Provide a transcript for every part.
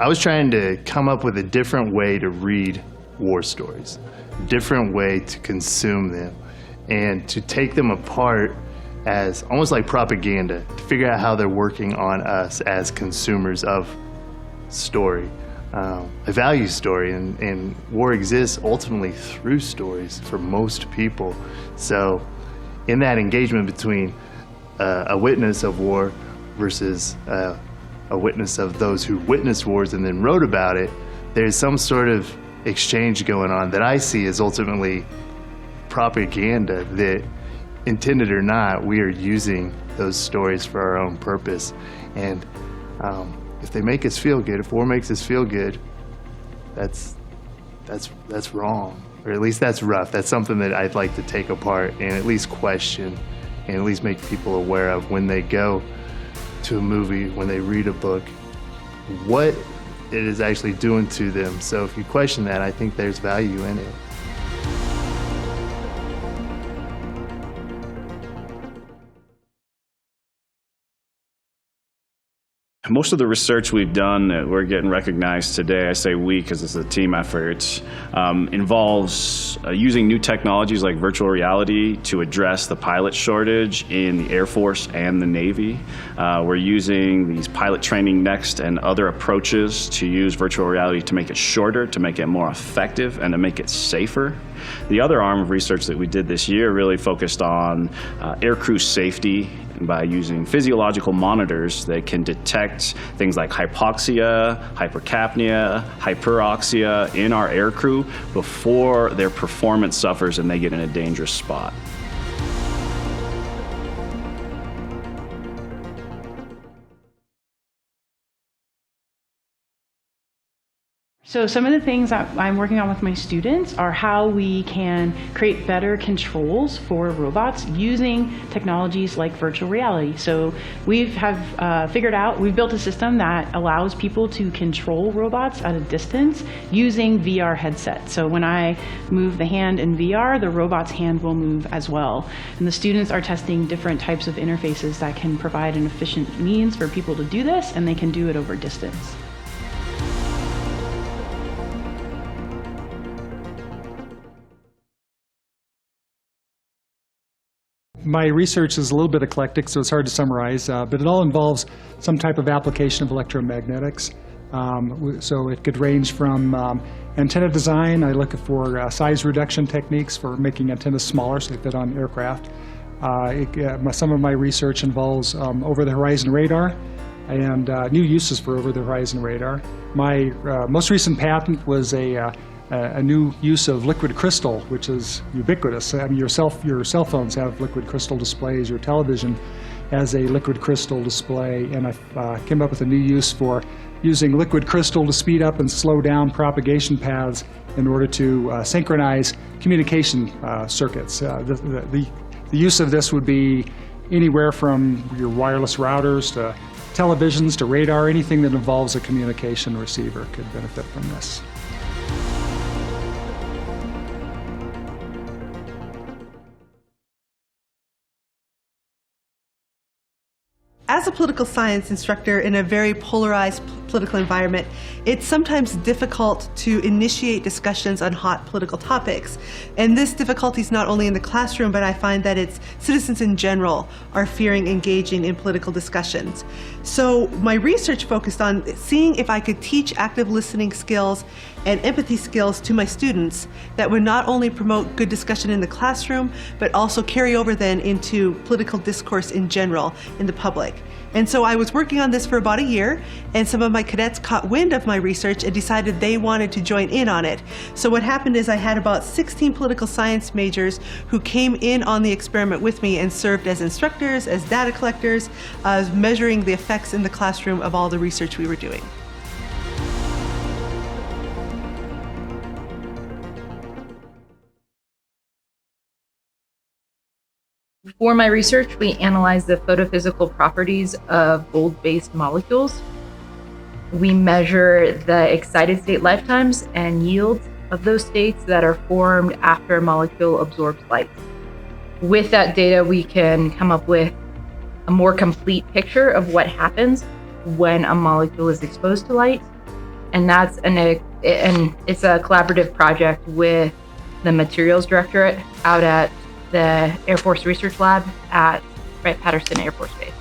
I was trying to come up with a different way to read war stories, a different way to consume them, and to take them apart as almost like propaganda, to figure out how they're working on us as consumers of story, a value story, and war exists ultimately through stories for most people. So in that engagement between a witness of war versus a witness of those who witnessed wars and then wrote about it, there's some sort of exchange going on that I see as ultimately propaganda that, intended or not, we are using those stories for our own purpose. And if they make us feel good, if war makes us feel good, that's wrong, or at least that's rough. That's something that I'd like to take apart and at least question, and at least make people aware of when they go to a movie, when they read a book, what it is actually doing to them. So if you question that, I think there's value in it. Most of the research we've done that we're getting recognized today, I say we because it's a team effort, involves using new technologies like virtual reality to address the pilot shortage in the Air Force and the Navy. We're using these pilot training next and other approaches to use virtual reality to make it shorter, to make it more effective, and to make it safer. The other arm of research that we did this year really focused on aircrew safety by using physiological monitors that can detect things like hypoxia, hypercapnia, hyperoxia in our aircrew before their performance suffers and they get in a dangerous spot. So some of the things that I'm working on with my students are how we can create better controls for robots using technologies like virtual reality. So we've built a system that allows people to control robots at a distance using VR headsets. So when I move the hand in VR, the robot's hand will move as well. And the students are testing different types of interfaces that can provide an efficient means for people to do this, and they can do it over distance. My research is a little bit eclectic, so it's hard to summarize, but it all involves some type of application of electromagnetics. So it could range from antenna design. I look for size reduction techniques for making antennas smaller so they fit on aircraft. Some of my research involves over-the-horizon radar and new uses for over-the-horizon radar. My most recent patent was a new use of liquid crystal, which is ubiquitous. I mean, your cell phones have liquid crystal displays. Your television has a liquid crystal display, and I came up with a new use for using liquid crystal to speed up and slow down propagation paths in order to synchronize communication circuits. The use of this would be anywhere from your wireless routers to televisions to radar. Anything that involves a communication receiver could benefit from this. As a political science instructor in a very polarized political environment, it's sometimes difficult to initiate discussions on hot political topics. And this difficulty is not only in the classroom, but I find that it's citizens in general are fearing engaging in political discussions. So my research focused on seeing if I could teach active listening skills and empathy skills to my students that would not only promote good discussion in the classroom, but also carry over then into political discourse in general in the public. And so I was working on this for about a year, and some of my cadets caught wind of my research and decided they wanted to join in on it. So what happened is I had about 16 political science majors who came in on the experiment with me and served as instructors, as data collectors, measuring the effects in the classroom of all the research we were doing. For my research, we analyzed the photophysical properties of gold-based molecules. We measure the excited state lifetimes and yields of those states that are formed after a molecule absorbs light. With that data, we can come up with a more complete picture of what happens when a molecule is exposed to light And it's a collaborative project with the Materials Directorate out at the Air Force Research Lab at Wright-Patterson Air Force Base.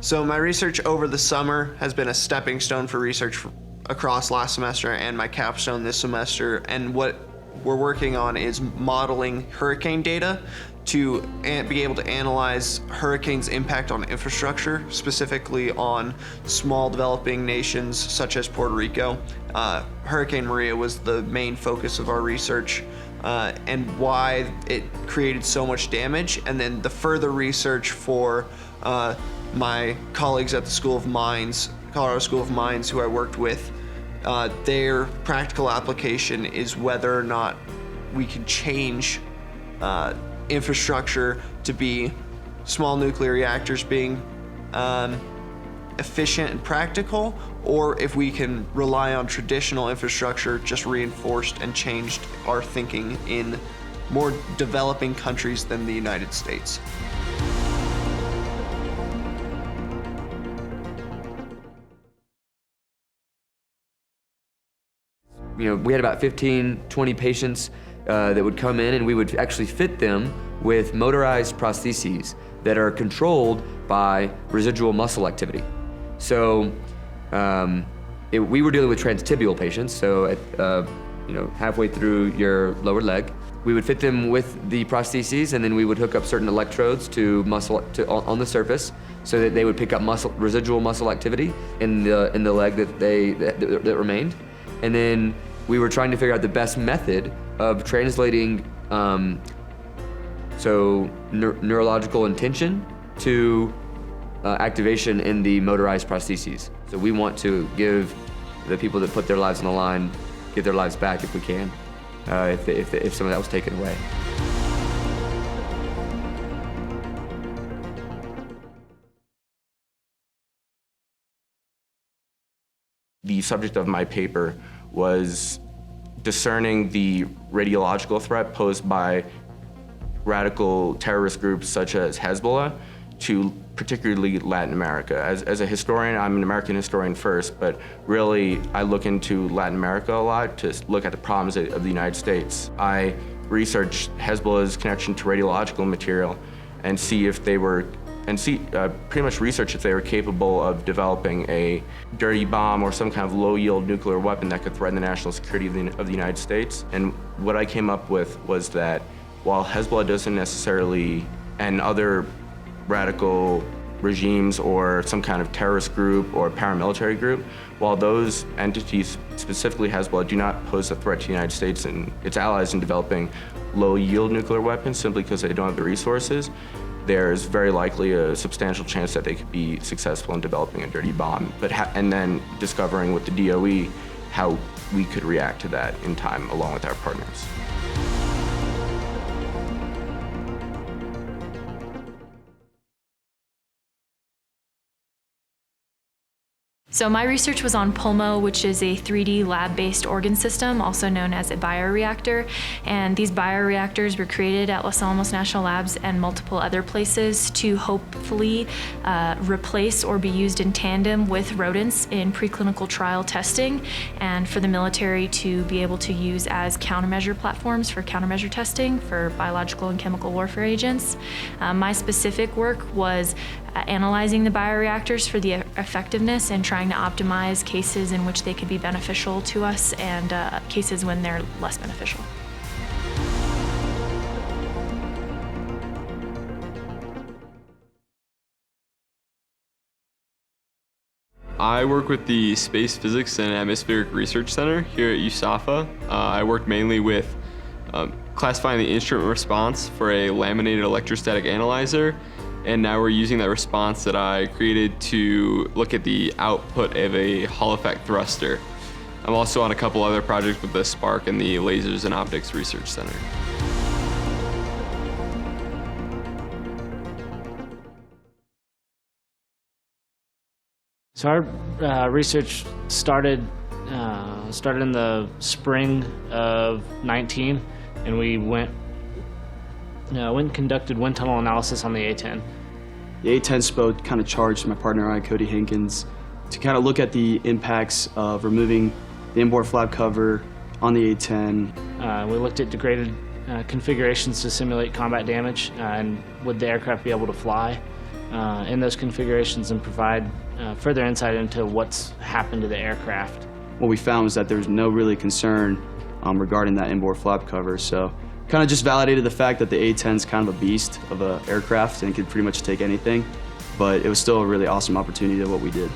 So my research over the summer has been a stepping stone for research across last semester and my capstone this semester. And what we're working on is modeling hurricane data to be able to analyze hurricanes' impact on infrastructure, specifically on small developing nations such as Puerto Rico. Hurricane Maria was the main focus of our research and why it created so much damage. And then the further research for my colleagues at the School of Mines, Colorado School of Mines, who I worked with, their practical application is whether or not we can change infrastructure to be small nuclear reactors being efficient and practical, or if we can rely on traditional infrastructure just reinforced and changed our thinking in more developing countries than the United States. We had about 15, 20 patients that would come in, and we would actually fit them with motorized prostheses that are controlled by residual muscle activity. So we were dealing with transtibial patients, so at, halfway through your lower leg. We would fit them with the prostheses, and then we would hook up certain electrodes to on the surface so that they would pick up residual muscle activity in the leg that remained. And then we were trying to figure out the best method of translating neurological intention to activation in the motorized prostheses. So we want to give the people that put their lives on the line, get their lives back if we can, if some of that was taken away. The subject of my paper was discerning the radiological threat posed by radical terrorist groups such as Hezbollah to particularly Latin America. As a historian, I'm an American historian first, but really I look into Latin America a lot to look at the problems of the United States. I researched Hezbollah's connection to radiological material and pretty much research if they were capable of developing a dirty bomb or some kind of low-yield nuclear weapon that could threaten the national security of the United States. And what I came up with was that while Hezbollah doesn't necessarily, and other radical regimes or some kind of terrorist group or paramilitary group, while those entities, specifically Hezbollah, do not pose a threat to the United States and its allies in developing low-yield nuclear weapons simply because they don't have the resources, there's very likely a substantial chance that they could be successful in developing a dirty bomb, and then discovering with the DOE how we could react to that in time along with our partners. So my research was on Pulmo, which is a 3D lab-based organ system, also known as a bioreactor. And these bioreactors were created at Los Alamos National Labs and multiple other places to hopefully replace or be used in tandem with rodents in preclinical trial testing, and for the military to be able to use as countermeasure platforms for countermeasure testing for biological and chemical warfare agents. My specific work was analyzing the bioreactors for the effectiveness and trying to optimize cases in which they could be beneficial to us and cases when they're less beneficial. I work with the Space Physics and Atmospheric Research Center here at USAFA. I work mainly with classifying the instrument response for a laminated electrostatic analyzer, and now we're using that response that I created to look at the output of a Hall effect thruster. I'm also on a couple other projects with the SPARC and the Lasers and Optics Research Center. So our research started in the spring of 19, and we went went and conducted wind tunnel analysis on the A-10. The A-10 SPO kind of charged my partner and I, Cody Hankins, to kind of look at the impacts of removing the inboard flap cover on the A-10. We looked at degraded configurations to simulate combat damage and would the aircraft be able to fly in those configurations and provide further insight into what's happened to the aircraft. What we found was that there was no really concern regarding that inboard flap cover, so kind of just validated the fact that the A-10 is kind of a beast of an aircraft and it could pretty much take anything, but it was still a really awesome opportunity to what we did.